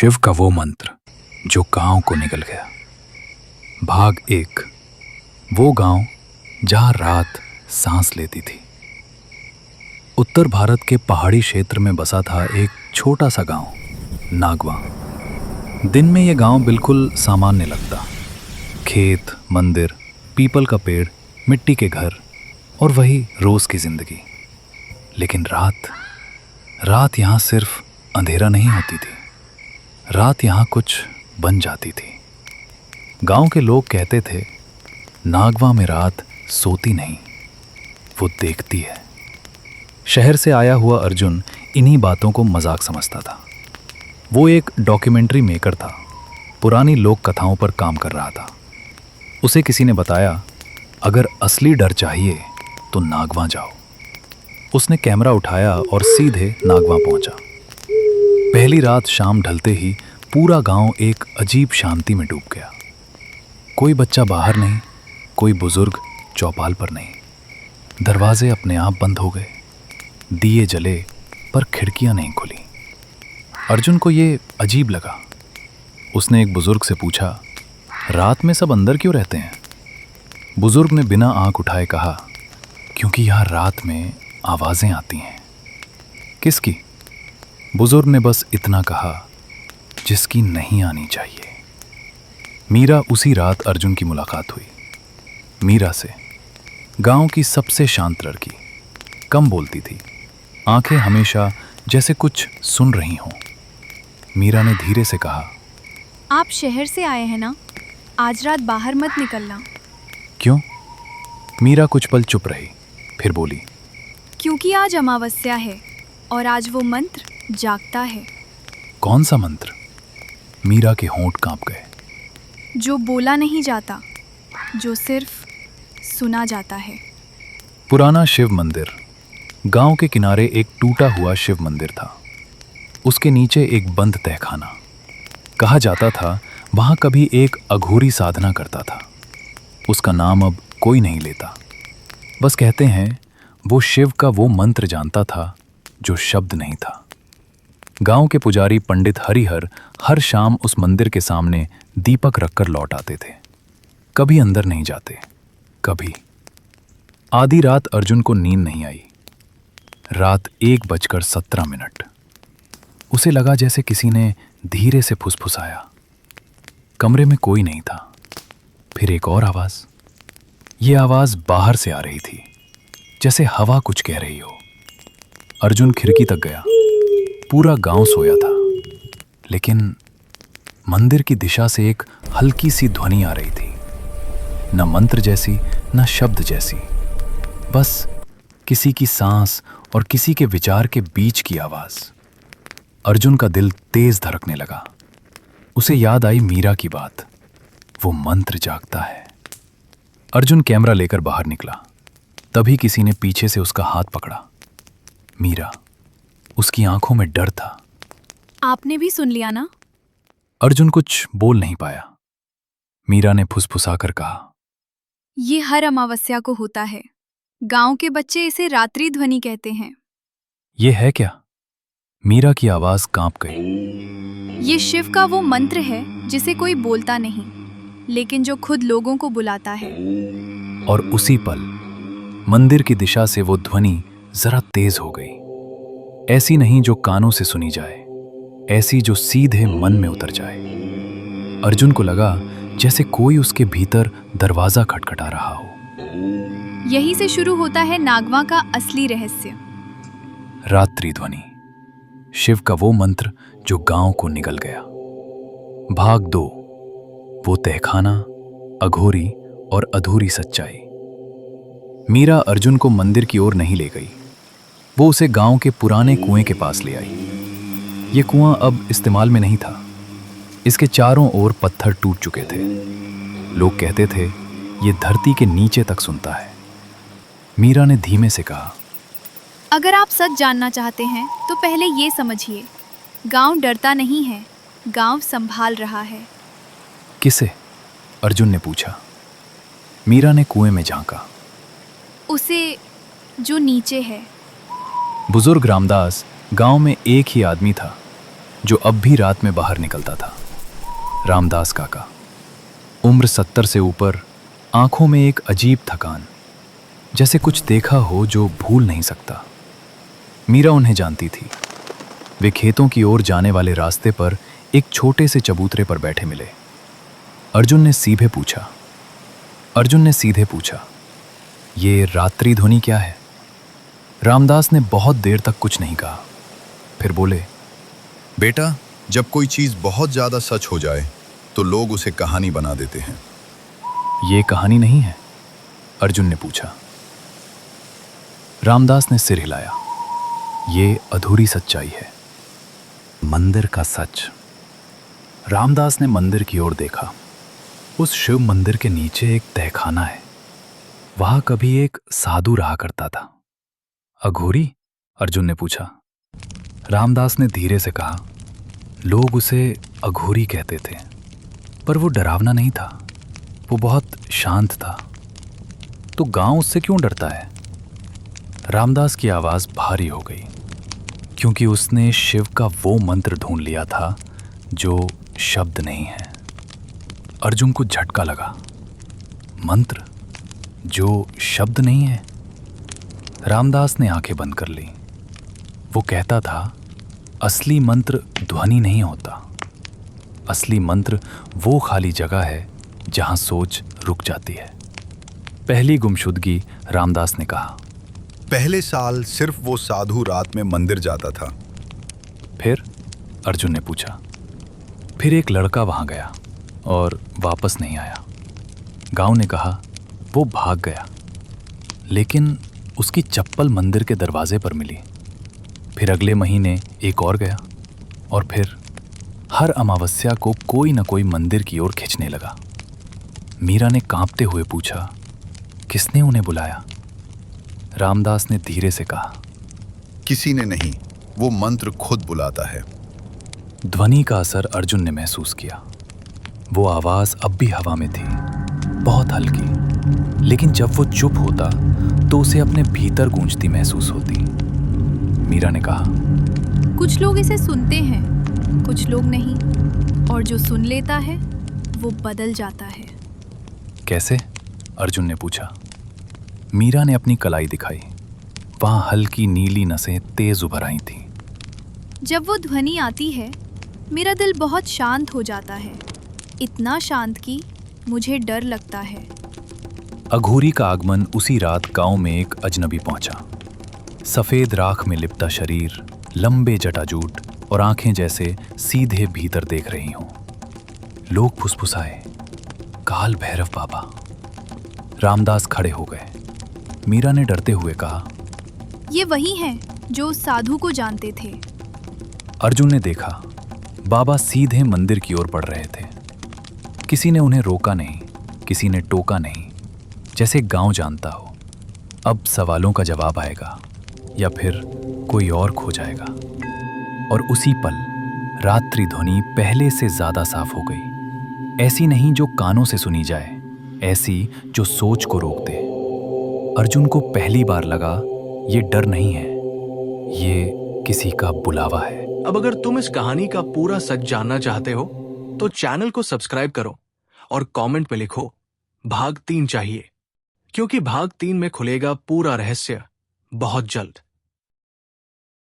शिव का वो मंत्र जो गांव को निगल गया। भाग 1। वो गांव जहां रात सांस लेती थी। उत्तर भारत के पहाड़ी क्षेत्र में बसा था एक छोटा सा गांव, नागवा। दिन में यह गांव बिल्कुल सामान्य लगता। खेत, मंदिर, पीपल का पेड़, मिट्टी के घर और वही रोज की जिंदगी। लेकिन रात यहाँ सिर्फ अंधेरा नहीं होती थी, रात यहाँ कुछ बन जाती थी। गांव के लोग कहते थे, नागवा में रात सोती नहीं, वो देखती है। शहर से आया हुआ अर्जुन इन्हीं बातों को मजाक समझता था। वो एक डॉक्यूमेंट्री मेकर था, पुरानी लोक कथाओं पर काम कर रहा था। उसे किसी ने बताया, अगर असली डर चाहिए तो नागवा जाओ। उसने कैमरा उठाया और सीधे नागवा पहुंचा। पहली रात शाम ढलते ही पूरा गांव एक अजीब शांति में डूब गया। कोई बच्चा बाहर नहीं, कोई बुजुर्ग चौपाल पर नहीं। दरवाजे अपने आप बंद हो गए, दिए जले पर खिड़कियां नहीं खुली। अर्जुन को ये अजीब लगा। उसने एक बुजुर्ग से पूछा, रात में सब अंदर क्यों रहते हैं? बुजुर्ग ने बिना आंख उठाए कहा, क्योंकि यहाँ रात में आवाजें आती हैं। किसकी? बुजुर्ग ने बस इतना कहा, जिसकी नहीं आनी चाहिए। मीरा उसी रात अर्जुन की मुलाकात हुई। मीरा से, गांव की सबसे शांत लड़की, कम बोलती थी, आंखें हमेशा जैसे कुछ सुन रही हों। मीरा ने धीरे से कहा, आप शहर से आए हैं ना, आज रात बाहर मत निकलना। क्यों? मीरा कुछ पल चुप रही, फिर बोली, क्योंकि आज अमावस्या है और आज वो मंत्र जागता है। कौन सा मंत्र? मीरा के होंठ कांप गए। जो बोला नहीं जाता, जो सिर्फ सुना जाता है। पुराना शिव मंदिर। गांव के किनारे एक टूटा हुआ शिव मंदिर था। उसके नीचे एक बंद तहखाना। कहा जाता था वहां कभी एक अघोरी साधना करता था। उसका नाम अब कोई नहीं लेता। बस कहते हैं वो शिव का वो मंत्र जानता था जो शब्द नहीं था। गांव के पुजारी पंडित हरिहर हर शाम उस मंदिर के सामने दीपक रखकर लौट आते थे। कभी अंदर नहीं जाते, कभी। आधी रात अर्जुन को नींद नहीं आई। रात 1:17। उसे लगा जैसे किसी ने धीरे से फुसफुसाया। कमरे में कोई नहीं था। फिर एक और आवाज। ये आवाज बाहर से आ रही थी, जैसे हवा कुछ कह रही हो। अर्जुन खिड़की तक गया। पूरा गांव सोया था, लेकिन मंदिर की दिशा से एक हल्की सी ध्वनि आ रही थी। न मंत्र जैसी, न शब्द जैसी, बस किसी की सांस और किसी के विचार के बीच की आवाज। अर्जुन का दिल तेज धड़कने लगा। उसे याद आई मीरा की बात, वो मंत्र जागता है। अर्जुन कैमरा लेकर बाहर निकला। तभी किसी ने पीछे से उसका हाथ पकड़ा। मीरा। उसकी आंखों में डर था। आपने भी सुन लिया ना? अर्जुन कुछ बोल नहीं पाया। मीरा ने फुसफुसाकर कहा, ये हर अमावस्या को होता है। गांव के बच्चे इसे रात्रि ध्वनि कहते हैं। ये है क्या? मीरा की आवाज कांप गई। ये शिव का वो मंत्र है जिसे कोई बोलता नहीं, लेकिन जो खुद लोगों को बुलाता है। और उसी पल मंदिर की दिशा से वो ध्वनि जरा तेज हो गई। ऐसी नहीं जो कानों से सुनी जाए, ऐसी जो सीधे मन में उतर जाए। अर्जुन को लगा जैसे कोई उसके भीतर दरवाजा खटखटा रहा हो। यहीं से शुरू होता है नागवा का असली रहस्य। रात्रि ध्वनि, शिव का वो मंत्र जो गांव को निगल गया। भाग 2। वो तहखाना, अघोरी और अधूरी सच्चाई। मीरा अर्जुन को मंदिर की ओर नहीं ले गई। वो उसे गांव के पुराने कुएं के पास ले आई। ये कुआं अब इस्तेमाल में नहीं था। इसके चारों ओर पत्थर टूट चुके थे। लोग कहते थे ये धरती के नीचे तक सुनता है। मीरा ने धीमे से कहा, अगर आप सच जानना चाहते हैं तो पहले ये समझिए, गांव डरता नहीं है, गांव संभाल रहा है। किसे? अर्जुन ने पूछा। मीरा ने कुएं में झांका। उसे जो नीचे है। बुजुर्ग रामदास गांव में एक ही आदमी था, जो अब भी रात में बाहर निकलता था। रामदास काका, उम्र 70 से ऊपर, आंखों में एक अजीब थकान, जैसे कुछ देखा हो जो भूल नहीं सकता। मीरा उन्हें जानती थी। वे खेतों की ओर जाने वाले रास्ते पर एक छोटे से चबूतरे पर बैठे मिले। अर्जुन ने सीधे पूछा, ये रात्रि ध्वनि क्या है? रामदास ने बहुत देर तक कुछ नहीं कहा, फिर बोले, बेटा, जब कोई चीज बहुत ज्यादा सच हो जाए तो लोग उसे कहानी बना देते हैं। ये कहानी नहीं है? अर्जुन ने पूछा। रामदास ने सिर हिलाया। ये अधूरी सच्चाई है, मंदिर का सच। रामदास ने मंदिर की ओर देखा। उस शिव मंदिर के नीचे एक तहखाना है। वहां कभी एक साधु रहा करता था। अघोरी? अर्जुन ने पूछा। रामदास ने धीरे से कहा, लोग उसे अघोरी कहते थे, पर वो डरावना नहीं था, वो बहुत शांत था। तो गांव उससे क्यों डरता है? रामदास की आवाज भारी हो गई, क्योंकि उसने शिव का वो मंत्र ढूंढ लिया था जो शब्द नहीं है। अर्जुन को झटका लगा। मंत्र जो शब्द नहीं है? रामदास ने आंखें बंद कर ली। वो कहता था, असली मंत्र ध्वनि नहीं होता। असली मंत्र वो खाली जगह है जहां सोच रुक जाती है। पहली गुमशुदगी, रामदास ने कहा। पहले साल सिर्फ वो साधु रात में मंदिर जाता था। फिर? अर्जुन ने पूछा। फिर एक लड़का वहां गया और वापस नहीं आया। गांव ने कहा वो भाग गया, लेकिन उसकी चप्पल मंदिर के दरवाजे पर मिली। फिर अगले महीने एक और गया, और फिर हर अमावस्या को कोई न कोई मंदिर की ओर खींचने लगा। मीरा ने कांपते हुए पूछा, किसने उन्हें बुलाया? रामदास ने धीरे से कहा, किसी ने नहीं, वो मंत्र खुद बुलाता है। ध्वनि का असर अर्जुन ने महसूस किया। वो आवाज अब भी हवा में थी, बहुत हल्की, लेकिन जब वो चुप होता तो उसे अपने भीतर गूंजती महसूस होती। मीरा ने कहा, कुछ लोग इसे सुनते हैं, कुछ लोग नहीं, और जो सुन लेता है वो बदल जाता है। कैसे? अर्जुन ने पूछा। मीरा ने अपनी कलाई दिखाई। वहां हल्की नीली नसें तेज उभर आई थीं। जब वो ध्वनि आती है, मेरा दिल बहुत शांत हो जाता है, इतना शांत कि मुझे डर लगता है। अघोरी का आगमन उसी रात गांव में एक अजनबी पहुंचा। सफेद राख में लिपटा शरीर, लंबे जटाजूट और आंखें जैसे सीधे भीतर देख रही हों। लोग फुसफुसाए, काल भैरव बाबा। रामदास खड़े हो गए। मीरा ने डरते हुए कहा, ये वही हैं जो साधु को जानते थे। अर्जुन ने देखा, बाबा सीधे मंदिर की ओर बढ़ रहे थे। किसी ने उन्हें रोका नहीं, किसी ने टोका नहीं, जैसे गांव जानता हो अब सवालों का जवाब आएगा या फिर कोई और खो जाएगा। और उसी पल रात्रि ध्वनि पहले से ज्यादा साफ हो गई। ऐसी नहीं जो कानों से सुनी जाए, ऐसी जो सोच को रोक दे। अर्जुन को पहली बार लगा, ये डर नहीं है, ये किसी का बुलावा है। अब अगर तुम इस कहानी का पूरा सच जानना चाहते हो तो चैनल को सब्सक्राइब करो और कमेंट में लिखो भाग 3 चाहिए, क्योंकि भाग 3 में खुलेगा पूरा रहस्य बहुत जल्द।